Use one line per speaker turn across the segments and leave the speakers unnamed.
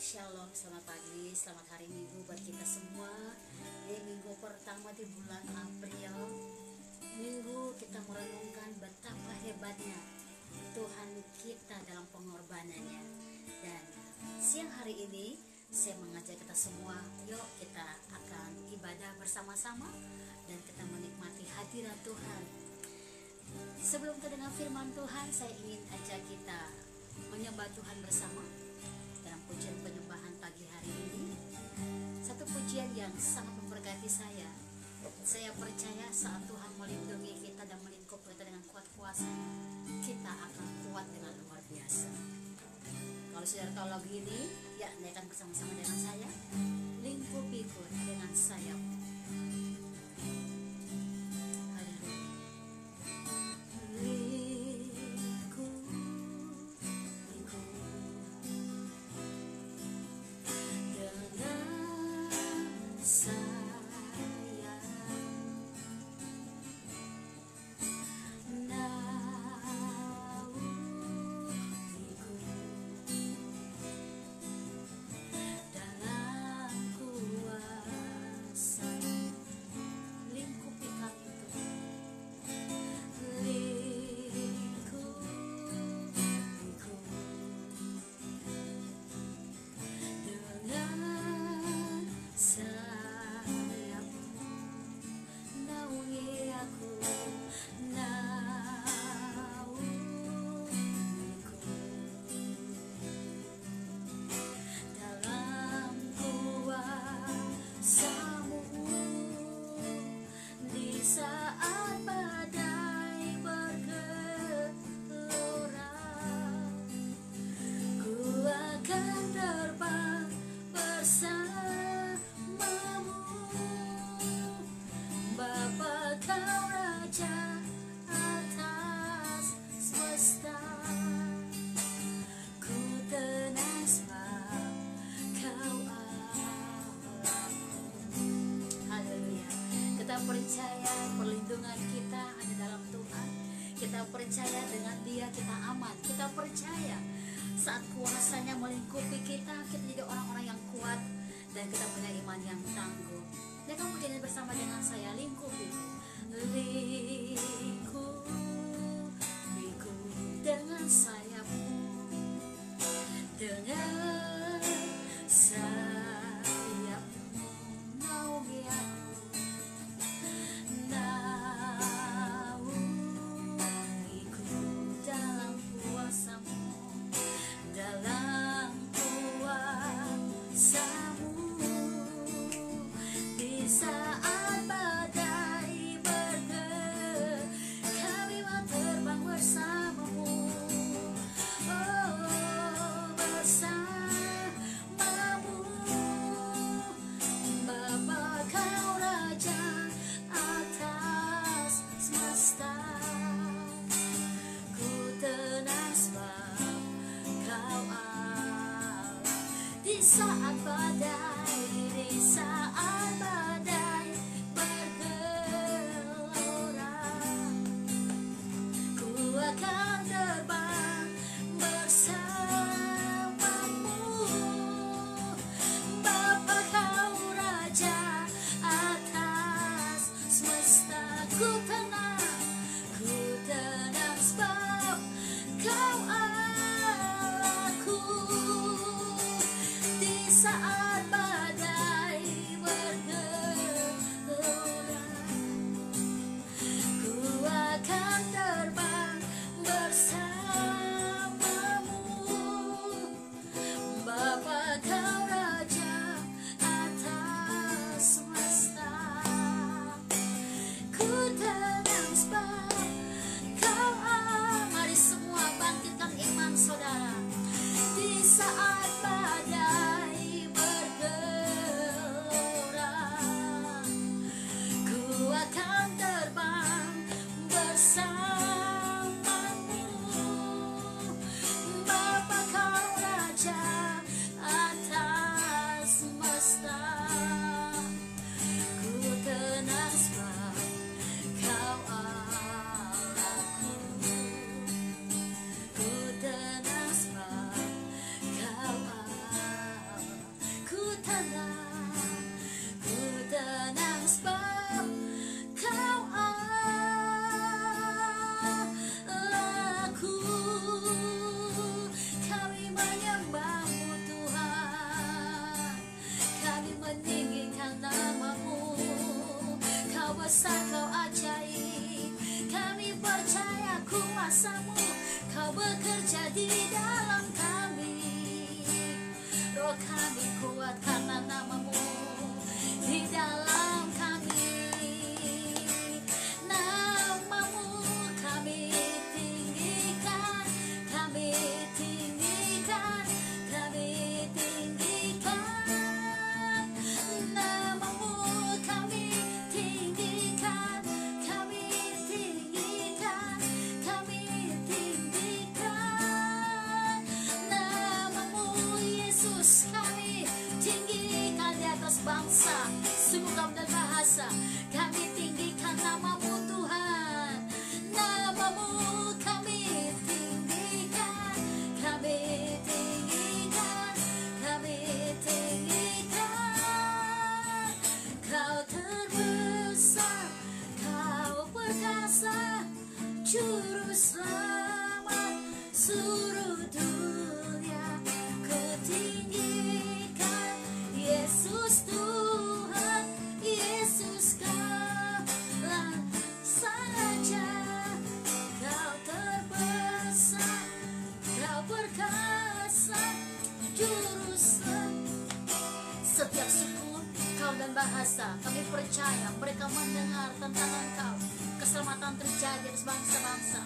Shalom, selamat pagi, selamat hari Minggu buat kita semua. Ini minggu pertama di bulan April. Minggu kita merenungkan betapa hebatnya Tuhan kita dalam pengorbanannya. Dan siang hari ini saya mengajak kita semua, yuk kita akan ibadah bersama-sama dan kita menikmati hadirat Tuhan. Sebelum kita dengar firman Tuhan, saya ingin ajak kita menyembah Tuhan bersama dalam pujian penyembahan pagi hari ini. Satu pujian yang sangat memberkati saya. Saya percaya saat Tuhan melindungi kita dan melingkupi kita dengan kuat kuasa-Nya, kita akan kuat dengan luar biasa. Kalau saudara tahu lagu ini, ya naikkan bersama-sama dengan saya. Lingkupiku dengan sayap-Mu. Percaya perlindungan kita ada dalam Tuhan. Kita percaya dengan Dia kita aman. Kita percaya saat kuasa-Nya melingkupi kita, kita jadi orang-orang yang kuat dan kita punya iman yang tangguh. Dan kamu jangan bersama dengan saya, lingkupiku, lingkupiku dengan sayap-Mu, dengan sayap-Mu, naungi aku. Saat badai bergelora, ku akan terbang bersama-Mu. Bapa Kau Raja atas semesta, ku tenang sebab Kau Allahku. Saat badai bekerja di dalam kami. Roh kami kuat karena namamu di dalam kami. Namamu kami tinggikan, kami tinggikan, kami tinggikan. Namamu kami tinggikan, kami tinggikan, kami tinggikan. Namamu Yesus kami tinggikan di atas bangsa, suku, kaum dan bahasa. Kami tinggikan namamu Tuhan. Namamu kami tinggikan, kami tinggikan, kami tinggikan. Kau terbesar, kau perkasa, juru selamat seluruh dunia. Ku tinggikan Yesus Tuhan, Yesus kaulah saja. Kau terbesar, kau perkasa, juru selamat. Setiap suku, kaum dan bahasa, kami percaya mereka mendengar tentang Engkau. Keselamatan terjadi atas bangsa-bangsa.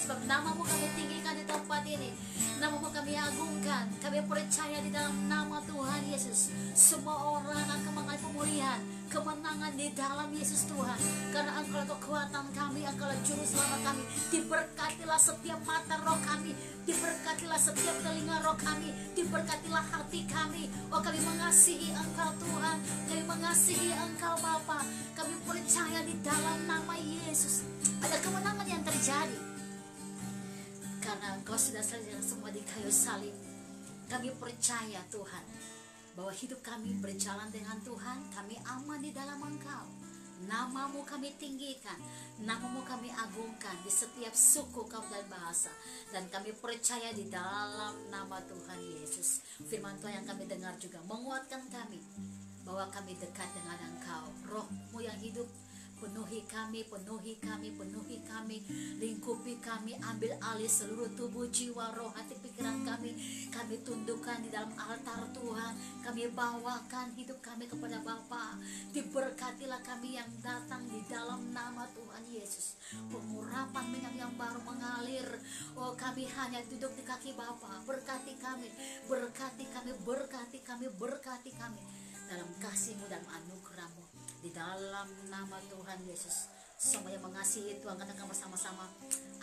Sebab namamu kami tinggikan di tempat ini, namamu kami agungkan. Kami percaya di dalam nama Tuhan Yesus, semua orang akan mengalami pemulihan, kemenangan di dalam Yesus Tuhan. Karena Engkau kekuatan kami, Engkau juru selamat kami. Diberkatilah setiap mata roh kami, diberkatilah setiap telinga roh kami, diberkatilah hati kami. Oh, kami mengasihi Engkau Tuhan, kami mengasihi Engkau Bapa. Kami percaya di dalam nama Yesus ada kemenangan yang terjadi, karena Engkau sudah selesai semua di kayu salib. Kami percaya Tuhan bahwa hidup kami berjalan dengan Tuhan, kami aman di dalam Engkau. Namamu kami tinggikan, namamu kami agungkan di setiap suku, kaum dan bahasa. Dan kami percaya di dalam nama Tuhan Yesus, firman Tuhan yang kami dengar juga menguatkan kami bahwa kami dekat dengan Engkau. Roh-Mu yang hidup penuhi kami, penuhi kami, penuhi kami, lingkupi kami, ambil alih seluruh tubuh, jiwa, roh, hati, pikiran kami. Kami tundukkan di dalam altar Tuhan. Kami bawakan hidup kami kepada Bapa. Diberkatilah kami yang datang di dalam nama Tuhan Yesus. Pengurapan minyak yang baru mengalir. Oh, kami hanya duduk di kaki Bapa. Berkati kami, berkati kami, berkati kami, berkati kami dalam kasih-Mu dan anugerah-Mu. Di dalam nama Tuhan Yesus, semua yang mengasihi Tuhan katakan bersama-sama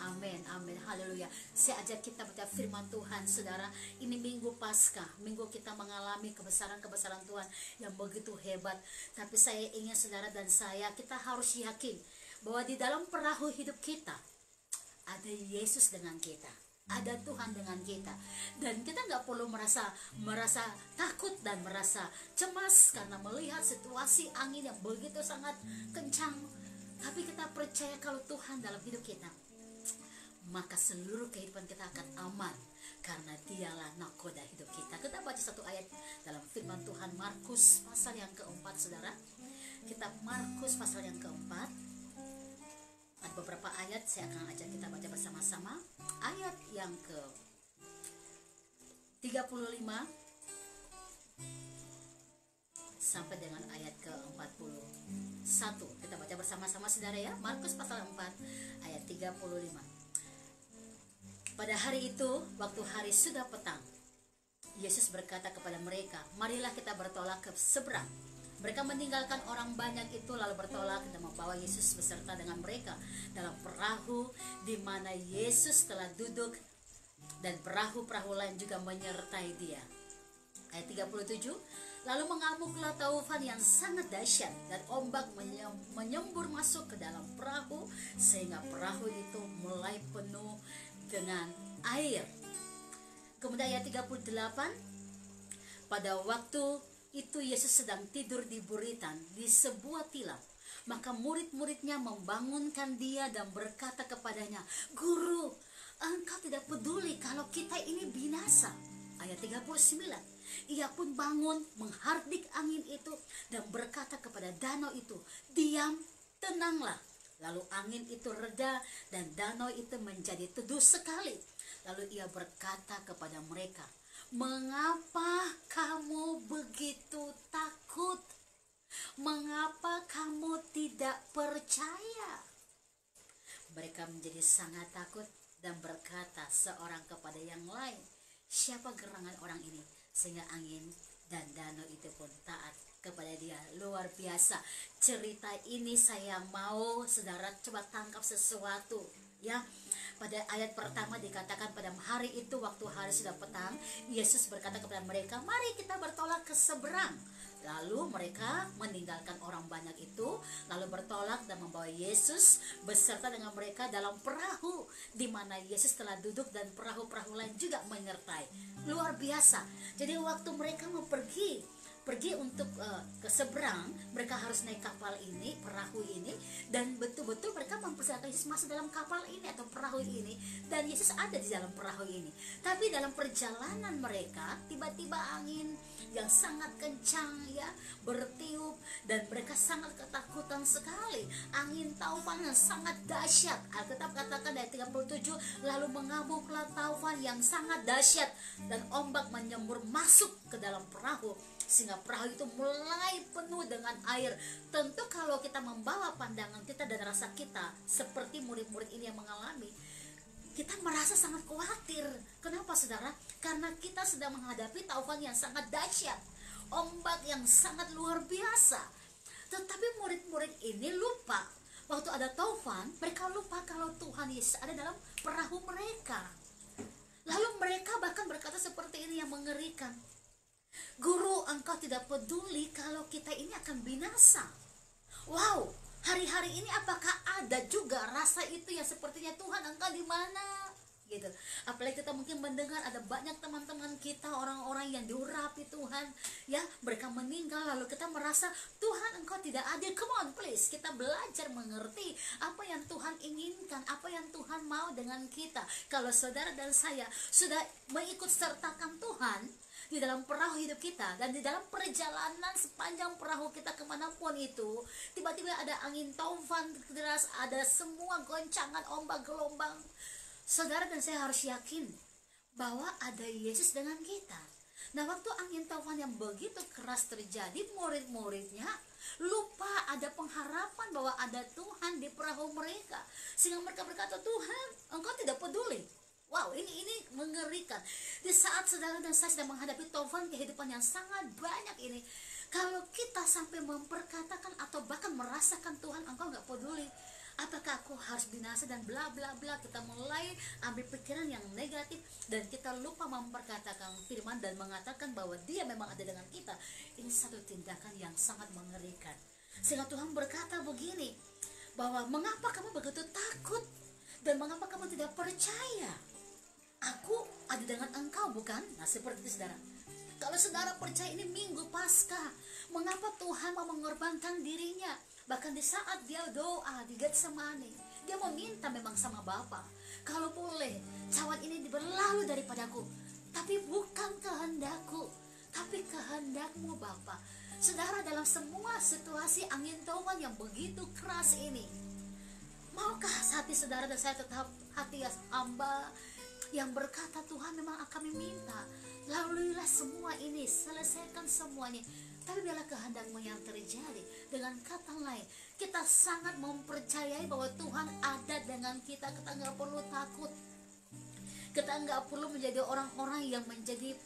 amin, amin, haleluya. Saya ajak kita baca firman Tuhan, saudara. Ini minggu Paskah, minggu kita mengalami kebesaran-kebesaran Tuhan yang begitu hebat. Tapi saya ingin saudara dan saya, kita harus yakin bahwa di dalam perahu hidup kita ada Yesus dengan kita, ada Tuhan dengan kita. Dan kita nggak perlu merasa takut dan merasa cemas karena melihat situasi angin yang begitu sangat kencang. Tapi kita percaya kalau Tuhan dalam hidup kita, maka seluruh kehidupan kita akan aman, karena Dialah nakoda hidup kita. Kita baca satu ayat dalam firman Tuhan, Markus pasal yang keempat, saudara. Kita Markus pasal yang keempat. Ada beberapa ayat saya akan ajak kita baca bersama-sama. Ayat yang ke 35 sampai dengan ayat ke 41. Kita baca bersama-sama saudara ya. Markus pasal 4 ayat 35. Pada hari itu, waktu hari sudah petang, Yesus berkata kepada mereka, marilah kita bertolak ke seberang. Mereka meninggalkan orang banyak itu lalu bertolak dan membawa Yesus beserta dengan mereka dalam perahu di mana Yesus telah duduk, dan perahu-perahu lain juga menyertai Dia. Ayat 37, lalu mengamuklah taufan yang sangat dahsyat dan ombak menyembur masuk ke dalam perahu sehingga perahu itu mulai penuh dengan air. Kemudian ayat 38, pada waktu itu Yesus sedang tidur di buritan di sebuah tilam. Maka murid-muridnya membangunkan Dia dan berkata kepadanya, Guru, Engkau tidak peduli kalau kita ini binasa. Ayat 39, Ia pun bangun, menghardik angin itu dan berkata kepada danau itu, diam, tenanglah. Lalu angin itu reda dan danau itu menjadi teduh sekali. Lalu ia berkata kepada mereka, "Mengapa kamu begitu takut? Mengapa kamu tidak percaya?" Mereka menjadi sangat takut dan berkata seorang kepada yang lain, "Siapa gerangan orang ini sehingga angin dan danau itu pun taat kepada dia?" Luar biasa cerita ini. Saya mau saudara coba tangkap sesuatu ya. Pada ayat pertama dikatakan, pada hari itu waktu hari sudah petang, Yesus berkata kepada mereka, "Mari kita bertolak ke seberang." Lalu mereka meninggalkan orang banyak itu, lalu bertolak dan membawa Yesus beserta dengan mereka dalam perahu, di mana Yesus telah duduk dan perahu-perahu lain juga menyertai. Luar biasa. Jadi waktu mereka mau pergi untuk ke seberang, mereka harus naik kapal ini, perahu ini, dan betul-betul mereka mempersiapkan Yesus masuk dalam kapal ini atau perahu ini, dan Yesus ada di dalam perahu ini. Tapi dalam perjalanan mereka, tiba-tiba angin yang sangat kencang ya bertiup, dan mereka sangat ketakutan sekali. Angin taufan yang sangat dahsyat. Alkitab katakan ayat 37, lalu mengamuklah taufan yang sangat dahsyat, dan ombak menyembur masuk ke dalam perahu, sehingga perahu itu mulai penuh dengan air. Tentu kalau kita membawa pandangan kita dan rasa kita seperti murid-murid ini yang mengalami, kita merasa sangat khawatir. Kenapa saudara? Karena kita sedang menghadapi taufan yang sangat dahsyat, ombak yang sangat luar biasa. Tetapi murid-murid ini lupa, waktu ada taufan mereka lupa kalau Tuhan Yesus ada dalam perahu mereka. Lalu mereka bahkan berkata seperti ini yang mengerikan, "Guru, engkau tidak peduli kalau kita ini akan binasa." Wow, hari-hari ini apakah ada juga rasa itu yang sepertinya, "Tuhan, engkau di mana?" gitu. Apalagi kita mungkin mendengar ada banyak teman-teman kita, orang-orang yang diurapi Tuhan ya, mereka meninggal, lalu kita merasa, "Tuhan, engkau tidak adil." Come on please, kita belajar mengerti apa yang Tuhan inginkan, apa yang Tuhan mau dengan kita. Kalau saudara dan saya sudah mengikut sertakan Tuhan di dalam perahu hidup kita, dan di dalam perjalanan sepanjang perahu kita kemanapun itu, tiba-tiba ada angin taufan deras, ada semua goncangan ombak gelombang, saudara dan saya harus yakin bahwa ada Yesus dengan kita. Nah, waktu angin taufan yang begitu keras terjadi, murid-muridnya lupa ada pengharapan bahwa ada Tuhan di perahu mereka, sehingga mereka berkata, "Tuhan, engkau tidak peduli." Wow, ini mengerikan. Di saat saudara dan saya sedang menghadapi taufan kehidupan yang sangat banyak ini, kalau kita sampai memperkatakan atau bahkan merasakan, "Tuhan, engkau gak peduli, apakah aku harus binasa?" dan bla bla bla, kita mulai ambil pikiran yang negatif, dan kita lupa memperkatakan firman dan mengatakan bahwa Dia memang ada dengan kita. Ini satu tindakan yang sangat mengerikan. Sehingga Tuhan berkata begini, bahwa mengapa kamu begitu takut dan mengapa kamu tidak percaya? Aku ada dengan engkau, bukan? Nah, seperti itu saudara. Kalau saudara percaya, ini minggu Paskah, mengapa Tuhan mau mengorbankan dirinya? Bahkan di saat dia doa di Getsemani, dia meminta memang sama Bapa, "Kalau boleh cawan ini berlalu daripadaku, tapi bukan kehendakku, tapi kehendakmu Bapa." Saudara, dalam semua situasi angin taufan yang begitu keras ini, maukah hati saudara dan saya tetap hati yang hamba yang berkata, "Tuhan, memang kami minta, laluilah semua ini, selesaikan semuanya, tapi biarlah kehendak-Mu yang terjadi." Dengan kata lain, kita sangat mempercayai bahwa Tuhan ada dengan kita. Kita nggak perlu takut, kita nggak perlu menjadi orang-orang yang menjadi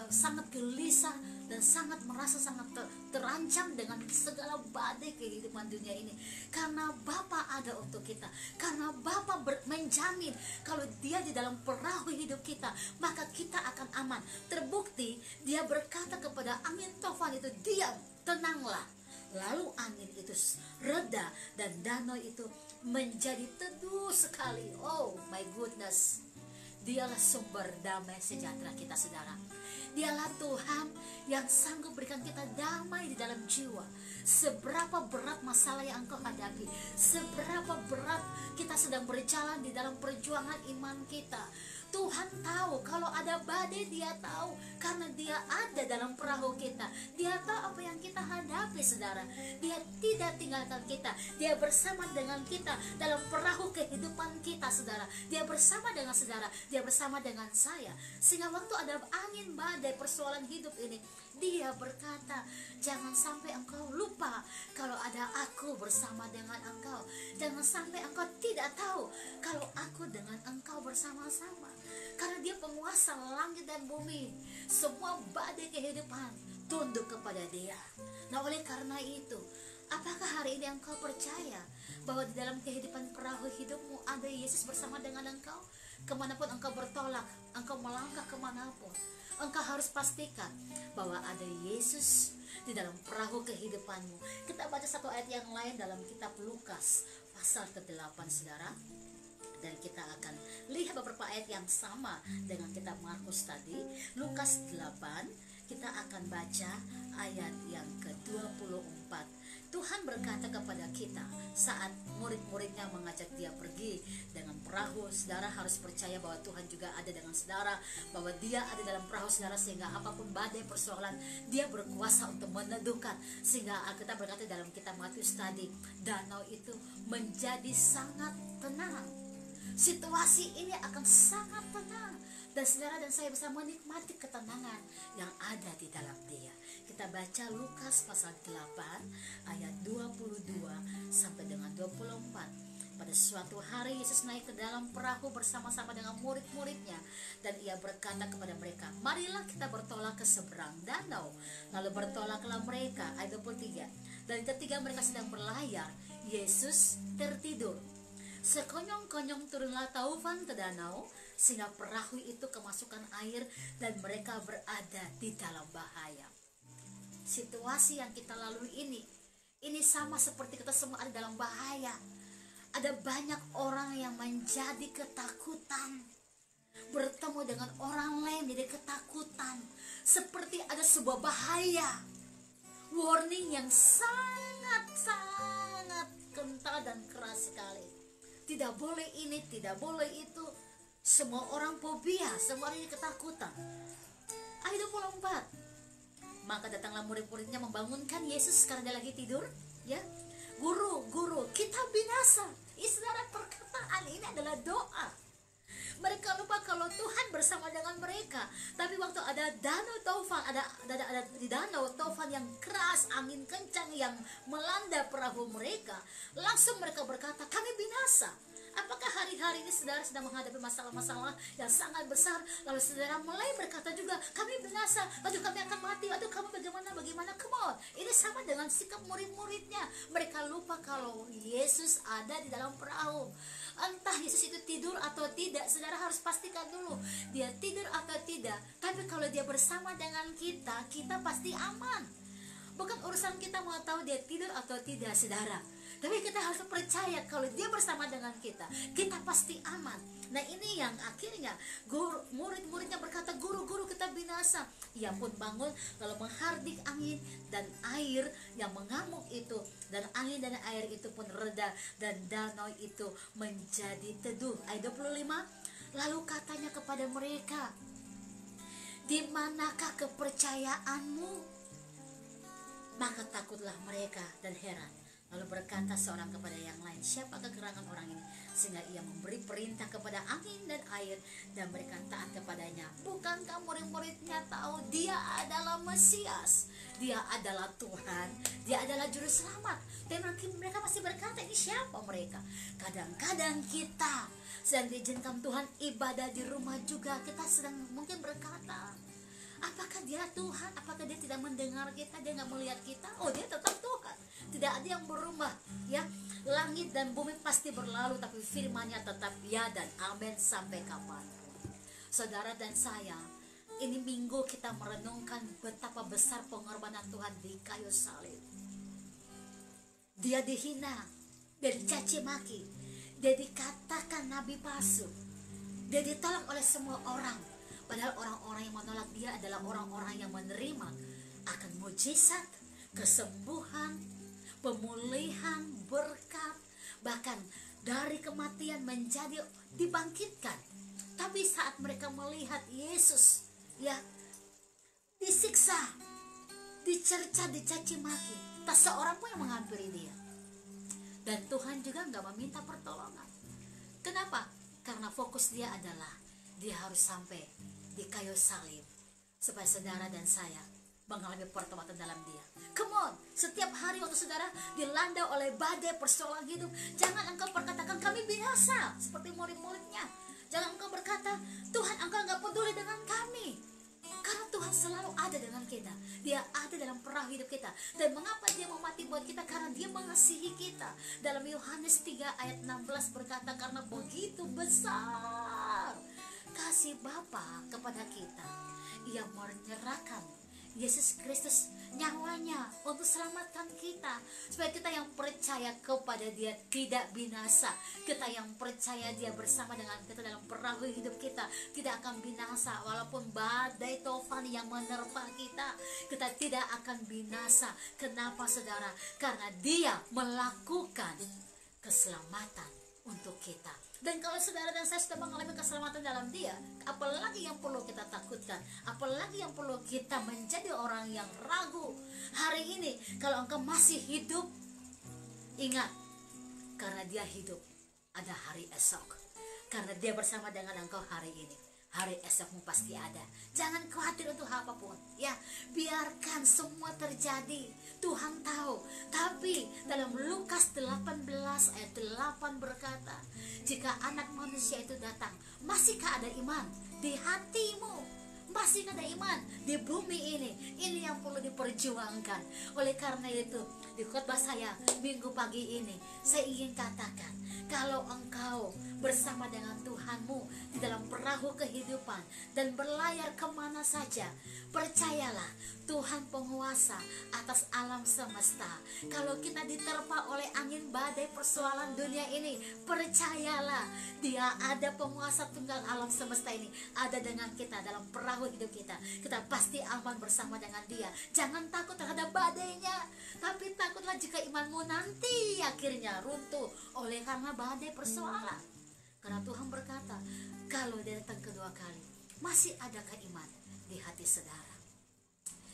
sangat gelisah dan sangat merasa sangat terancam dengan segala badai kehidupan dunia ini, karena Bapa ada untuk kita, karena Bapa menjamin kalau Dia di dalam perahu hidup kita, maka kita akan aman. Terbukti Dia berkata kepada angin taufan itu, "Diam, tenanglah." Lalu angin itu reda dan danau itu menjadi teduh sekali. Oh my goodness, Dialah sumber damai sejahtera kita saudara. Dialah Tuhan yang sanggup berikan kita damai di dalam jiwa. Seberapa berat masalah yang engkau hadapi, seberapa berat kita sedang berjalan di dalam perjuangan iman kita, Tuhan tahu kalau ada badai, Dia tahu karena Dia ada dalam perahu kita. Dia tahu apa yang kita hadapi, saudara. Dia tidak tinggalkan kita. Dia bersama dengan kita dalam perahu kehidupan kita, saudara. Dia bersama dengan saudara, Dia bersama dengan saya. Sehingga waktu ada angin badai persoalan hidup ini, Dia berkata, jangan sampai engkau lupa kalau ada aku bersama dengan engkau. Jangan sampai engkau tidak tahu kalau aku dengan engkau bersama-sama. Karena Dia penguasa langit dan bumi. Semua badai kehidupan tunduk kepada Dia. Nah, oleh karena itu, apakah hari ini engkau percaya bahwa di dalam kehidupan perahu hidupmu ada Yesus bersama dengan engkau? Kemanapun engkau bertolak, engkau melangkah kemanapun, engkau harus pastikan bahwa ada Yesus di dalam perahu kehidupanmu. Kita baca satu ayat yang lain dalam kitab Lukas pasal ke-8, saudara. Dan kita akan lihat beberapa ayat yang sama dengan kitab Markus tadi. Lukas 8, kita akan baca ayat yang ke-24. Tuhan berkata kepada kita saat murid-muridnya mengajak Dia pergi dengan perahu. Saudara harus percaya bahwa Tuhan juga ada dengan saudara, bahwa Dia ada dalam perahu saudara, sehingga apapun badai persoalan, Dia berkuasa untuk meneduhkan. Sehingga kita berkata dalam kitab Matius tadi, danau itu menjadi sangat tenang. Situasi ini akan sangat tenang, dan saudara dan saya bisa menikmati ketenangan yang ada di dalam Dia. Kita baca Lukas pasal 8 ayat 22 sampai dengan 24. Pada suatu hari Yesus naik ke dalam perahu bersama-sama dengan murid-muridnya, dan Ia berkata kepada mereka, marilah kita bertolak ke seberang danau. Lalu bertolaklah mereka. Ayat 23. Dan ketika mereka sedang berlayar, Yesus tertidur. Sekonyong-konyong turunlah taufan ke danau, sehingga perahu itu kemasukan air dan mereka berada di dalam bahaya. Situasi yang kita lalui ini sama seperti kita semua ada dalam bahaya. Ada banyak orang yang menjadi ketakutan, bertemu dengan orang lain jadi ketakutan, seperti ada sebuah bahaya, warning yang sangat-sangat kental dan keras sekali. Tidak boleh ini, tidak boleh itu. Semua orang fobia, semua orang ketakutan. Ayat 24. Maka datanglah murid-muridnya membangunkan Yesus karena Dia lagi tidur, ya. Guru, kita binasa. Saudara, perkataan ini adalah doa. Mereka lupa kalau Tuhan bersama dengan mereka. Tapi waktu ada danau taufan, ada di danau taufan yang keras, angin kencang yang melanda perahu mereka, langsung mereka berkata, kami binasa. Apakah hari-hari ini saudara sedang menghadapi masalah-masalah yang sangat besar, lalu saudara mulai berkata juga, kami binasa, aduh kami akan mati, aduh kamu bagaimana, come on. Ini sama dengan sikap murid-muridnya. Mereka lupa kalau Yesus ada di dalam perahu. Entah Yesus itu tidur atau tidak, saudara harus pastikan dulu Dia tidur atau tidak. Tapi kalau Dia bersama dengan kita, kita pasti aman. Bukan urusan kita mau tahu Dia tidur atau tidak, saudara. Tapi kita harus percaya kalau Dia bersama dengan kita, kita pasti aman. Nah, ini yang akhirnya murid-muridnya berkata, guru kita binasa. Ia pun bangun lalu menghardik angin dan air yang mengamuk itu, dan angin dan air itu pun reda dan danau itu menjadi teduh. Ayat 25. Lalu katanya kepada mereka, di manakah kepercayaanmu? Maka takutlah mereka dan heran. Lalu berkata seorang kepada yang lain, siapakah gerangan orang ini sehingga ia memberi perintah kepada angin dan air dan mereka taat kepadanya? Bukankah murid-muridnya tahu Dia adalah Mesias, Dia adalah Tuhan, Dia adalah Juru Selamat? Dan mereka masih berkata, ini siapa mereka? Kadang-kadang kita sedang diizinkan Tuhan ibadah di rumah juga, kita sedang mungkin berkata, apakah Dia Tuhan? Apakah Dia tidak mendengar kita? Dia nggak melihat kita? Oh, Dia tetap Tuhan. Tidak ada yang berubah, ya. Langit dan bumi pasti berlalu, tapi firman-Nya tetap ya dan amin sampai kapanpun. Saudara dan saya, ini minggu kita merenungkan betapa besar pengorbanan Tuhan di kayu salib. Dia dihina, Dia dicaci maki, Dia dikatakan nabi palsu, Dia ditolak oleh semua orang. Padahal orang-orang yang menolak Dia adalah orang-orang yang menerima akan mujizat, kesembuhan, pemulihan, berkat, bahkan dari kematian menjadi dibangkitkan. Tapi saat mereka melihat Yesus ya disiksa, dicerca, dicaci maki, tak seorang pun yang menghampiri dia. Dan Tuhan juga nggak meminta pertolongan. Kenapa? Karena fokus dia adalah dia harus sampai di kayu salib supaya saudara dan saya mengalami pertobatan dalam dia. Come on, setiap hari waktu saudara dilanda oleh badai persoalan hidup, jangan engkau perkatakan kami binasa seperti murid-muridnya. Jangan engkau berkata, Tuhan engkau nggak peduli dengan kami. Karena Tuhan selalu ada dengan kita. Dia ada dalam perahu hidup kita. Dan mengapa dia mau mati buat kita? Karena dia mengasihi kita. Dalam Yohanes 3 ayat 16 berkata, karena begitu besar kasih Bapa kepada kita, Ia menyerahkan Yesus Kristus nyawanya untuk selamatkan kita, supaya kita yang percaya kepada dia tidak binasa. Kita yang percaya dia bersama dengan kita dalam perahu hidup kita tidak akan binasa. Walaupun badai tofan yang menerpa kita, kita tidak akan binasa. Kenapa saudara? Karena dia melakukan keselamatan untuk kita. Dan kalau saudara dan saya sudah mengalami keselamatan dalam dia, apalagi yang perlu kita takutkan? Apalagi yang perlu kita menjadi orang yang ragu? Hari ini kalau engkau masih hidup, ingat, karena dia hidup, ada hari esok. Karena dia bersama dengan engkau hari ini, hari esokmu pasti ada. Jangan khawatir untuk apapun, ya. Biarkan semua terjadi. Tuhan tahu. Tapi dalam Lukas 18 ayat 8 berkata, jika anak manusia itu datang, masihkah ada iman di hatimu? Masih ada iman di bumi ini? Ini yang perlu diperjuangkan. Oleh karena itu, di khotbah saya minggu pagi ini, saya ingin katakan, kalau engkau bersama dengan Tuhanmu di dalam perahu kehidupan dan berlayar kemana saja, percayalah Tuhan penguasa atas alam semesta. Kalau kita diterpa oleh angin badai persoalan dunia ini, percayalah dia ada penguasa tunggal alam semesta ini, ada dengan kita dalam perahu hidup kita. Kita pasti aman bersama dengan dia. Jangan takut terhadap badainya, tapi takutlah jika imanmu nanti akhirnya runtuh oleh karena badai persoalan. Karena Tuhan berkata, kalau dia datang kedua kali, masih adakah iman di hati saudara?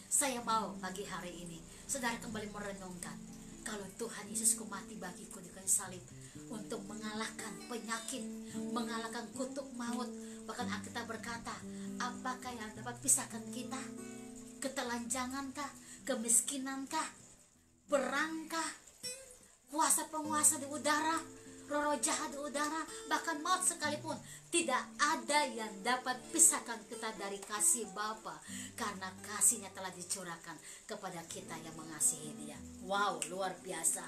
Saya mau pagi hari ini saudara kembali merenungkan, kalau Tuhan Yesusku mati bagiku di kayu salib untuk mengalahkan penyakit, mengalahkan kutuk maut. Bahkan Alkitab berkata, apakah yang dapat pisahkan kita? Ketelanjangankah? Kemiskinankah? Perangkah? Kuasa penguasa di udara? Roh jahat di udara? Bahkan maut sekalipun, tidak ada yang dapat pisahkan kita dari kasih Bapa, karena kasihnya telah dicurahkan kepada kita yang mengasihi dia. Wow, luar biasa.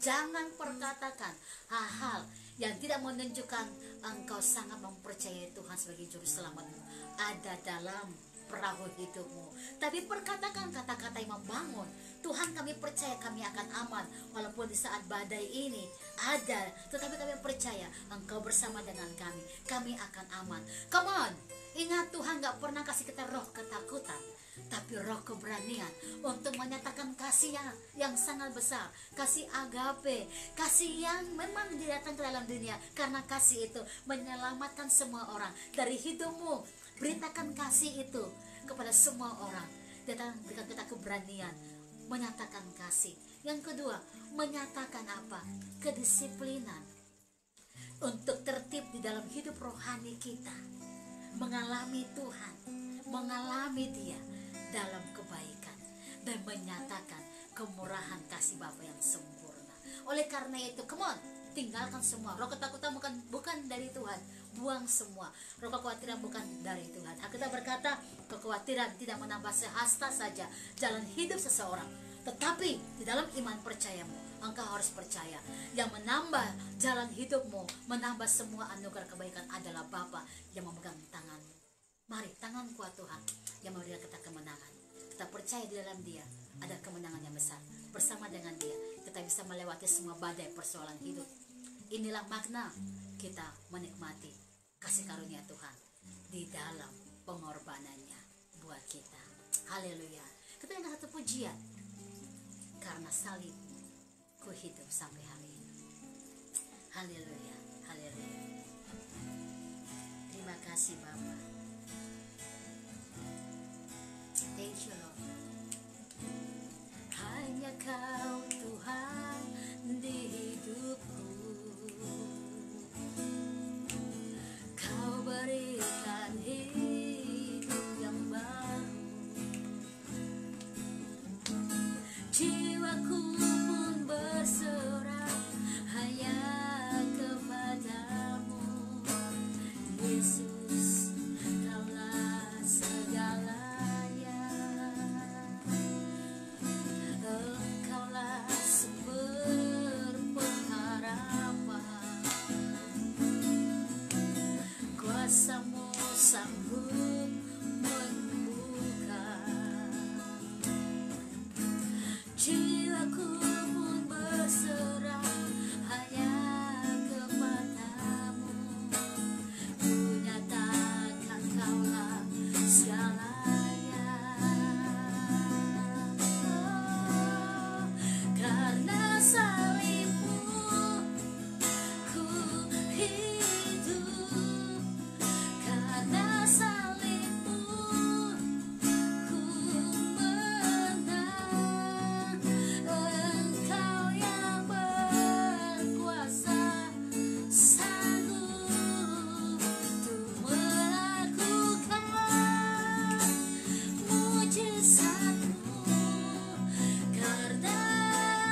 Jangan perkatakan hal-hal yang tidak menunjukkan engkau sangat mempercayai Tuhan sebagai juru selamatmu ada dalam perahu hidupmu. Tapi perkatakan kata-kata yang membangun. Tuhan, kami percaya kami akan aman walaupun di saat badai ini ada, tetapi kami percaya engkau bersama dengan kami, kami akan aman. Come on, ingat, Tuhan gak pernah kasih kita roh ketakutan, tapi roh keberanian untuk menyatakan kasih yang sangat besar. Kasih agape, kasih yang memang datang ke dalam dunia, karena kasih itu menyelamatkan semua orang dari hidupmu. Beritakan kasih itu kepada semua orang. Datang berikan kita keberanian menyatakan kasih. Yang kedua, menyatakan apa? Kedisiplinan untuk tertib di dalam hidup rohani kita, mengalami Tuhan, mengalami dia dalam kebaikan, dan menyatakan kemurahan kasih Bapa yang sempurna. Oleh karena itu, come on, tinggalkan semua. Roh ketakutan bukan dari Tuhan, buang semua. Roh kekhawatiran bukan dari Tuhan. Kita berkata, kekhawatiran tidak menambah sehasta saja jalan hidup seseorang, tetapi di dalam iman percayamu, engkau harus percaya yang menambah jalan hidupmu, menambah semua anugerah kebaikan adalah Bapa yang memegang tanganmu. Mari, tangan kuat Tuhan yang memberikan kita kemenangan. Kita percaya di dalam dia ada kemenangan yang besar. Bersama dengan dia kita bisa melewati semua badai persoalan hidup. Inilah makna kita menikmati kasih karunia Tuhan di dalam pengorbanannya buat kita. Haleluya. Kita yang satu pujian, karena salib ku hidup sampai hari ini. Haleluya, haleluya. Terima kasih Bapa. Thank you Lord. Hanya Kau Tuhan di hidupku. Kau berikan hidup yang baru. Jiwaku pun berserah hanya kepadamu. Yesus, Kaulah segalanya. Engkaulah sumber pengharapan. Kuasa-Mu sanggup menyembuhkan. Jiwaku pun berserah hanya kepadamu. Ku nyatakan Kaulah segalanya. Oh, karena salib-Mu ku hidup. Karena salib-Mu ku menang. Engkau yang berkuasa, sanggup untuk melakukan mujizat-Mu. Karena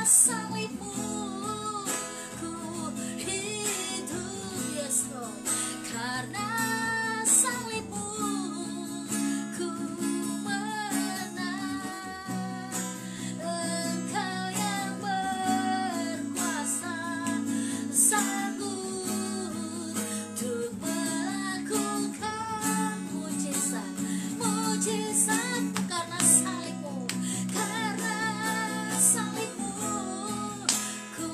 salib-Mu ku hidup, yes Lord. Karena salib-Mu ku menang. Engkau yang berkuasa, sanggup untuk melakukan mujizat. Karena salib-Mu, karena salib-Mu ku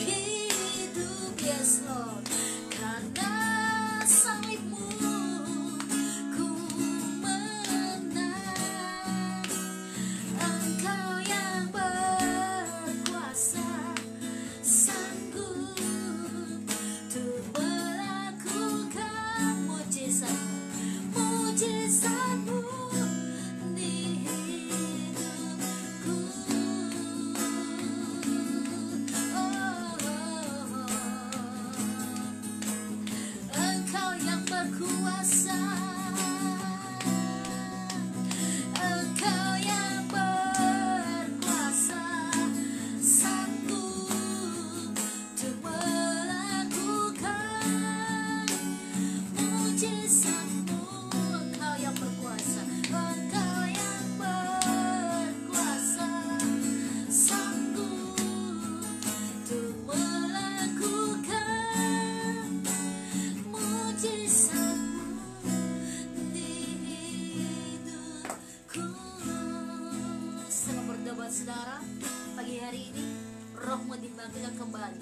hidup, yes Lord. Karena salib-Mu ku menang. Engkau yang berkuasa, sanggup untuk melakukan mujizat-Mu di hidupku. Engkau yang berkuasa, Engkau yang berkuasa, sanggup untuk melakukan mujizat-Mu. Engkau yang berkuasa, Engkau yang berkuasa, sanggup untuk melakukan mujizat-Mu di hidupku. Saya berdoa saudara, pagi hari ini rohmu dibangkitkan kembali.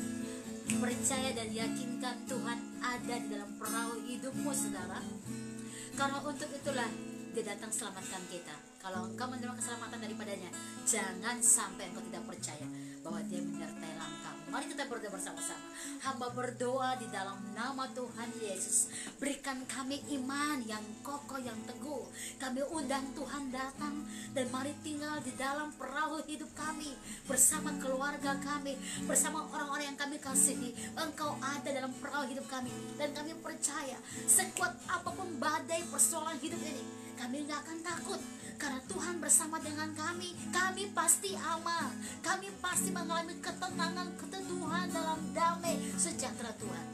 Percaya dan yakinkan Tuhan ada di dalam perahu hidupmu saudara. Karena untuk itulah Dia datang selamatkan kita. Kalau engkau menerima keselamatan daripadanya, jangan sampai engkau tidak percaya bahwa Dia menyertai langkahmu. Mari kita berdoa bersama-sama. Hamba berdoa di dalam nama Tuhan Yesus. Berikan kami iman yang kokoh, yang teguh. Kami undang Tuhan datang dan mari tinggal di dalam perahu hidup kami, bersama keluarga kami, bersama orang-orang yang kami kasihi. Engkau ada dalam perahu hidup kami, dan kami percaya sekuat apapun badai persoalan hidup ini, kami gak akan takut. Karena Tuhan bersama dengan kami pasti aman. Kami pasti mengalami ketenangan, keteduhan dalam damai sejahtera Tuhan.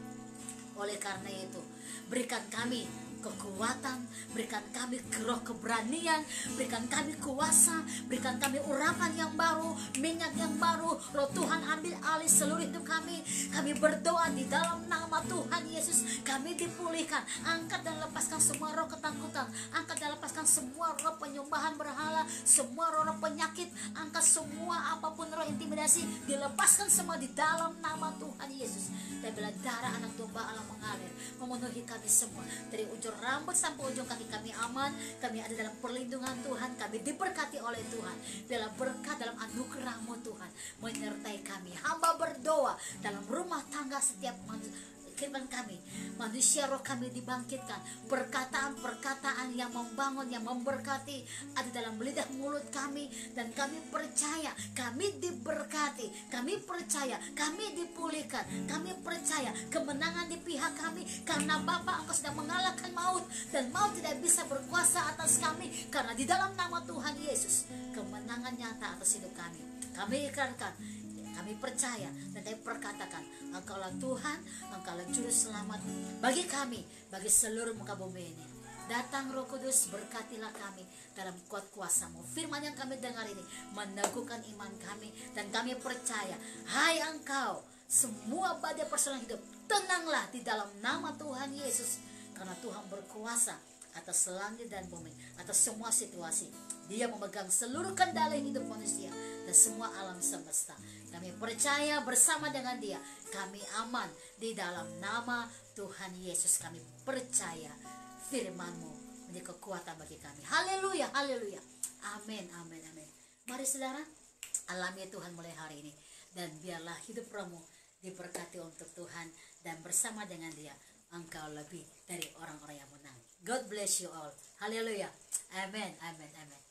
Oleh karena itu, berikan kami kekuatan, berikan kami roh keberanian, berikan kami kuasa, berikan kami urapan yang baru, minyak yang baru. Roh Tuhan ambil alih seluruh hidup kami. Kami berdoa di dalam nama Tuhan Yesus, kami dipulihkan. Angkat dan lepaskan semua roh ketakutan, angkat dan lepaskan semua roh penyembahan berhala, semua roh penyakit, angkat semua apapun roh intimidasi, dilepaskan semua di dalam nama Tuhan Yesus. Dan bila darah anak domba Allah mengalir memenuhi kami semua, dari ujung rambut sampai ujung kaki kami aman. Kami ada dalam perlindungan Tuhan, kami diberkati oleh Tuhan. Bila berkat dalam anugerah-Mu Tuhan menyertai kami. Hamba berdoa dalam rumah tangga setiap firman kami, manusia roh kami dibangkitkan, perkataan-perkataan yang membangun, yang memberkati ada dalam lidah mulut kami, dan kami percaya kami diberkati, kami percaya kami dipulihkan, kami percaya kemenangan di pihak kami, karena Bapa Engkau sudah mengalahkan maut, dan maut tidak bisa berkuasa atas kami, karena di dalam nama Tuhan Yesus kemenangan nyata atas hidup kami. Kami ikrarkan, kami percaya, dan kami perkatakan, Engkaulah Tuhan, Engkaulah Juru Selamat bagi kami, bagi seluruh muka bumi ini. Datang Roh Kudus, berkatilah kami dalam kuat kuasa-Mu. Firman yang kami dengar ini meneguhkan iman kami, dan kami percaya, hai Engkau, semua badai persoalan hidup, tenanglah di dalam nama Tuhan Yesus, karena Tuhan berkuasa atas langit dan bumi, atas semua situasi. Dia memegang seluruh kendali hidup manusia dan semua alam semesta. Kami percaya bersama dengan Dia, kami aman di dalam nama Tuhan Yesus. Kami percaya firman-Mu menjadi kekuatan bagi kami. Haleluya, haleluya. Amin, amin, amin. Mari saudara, alami Tuhan mulai hari ini, dan biarlah hidup rohmu diberkati untuk Tuhan, dan bersama dengan Dia engkau lebih dari orang-orang yang menang. God bless you all. Haleluya. Amin, amin, amin.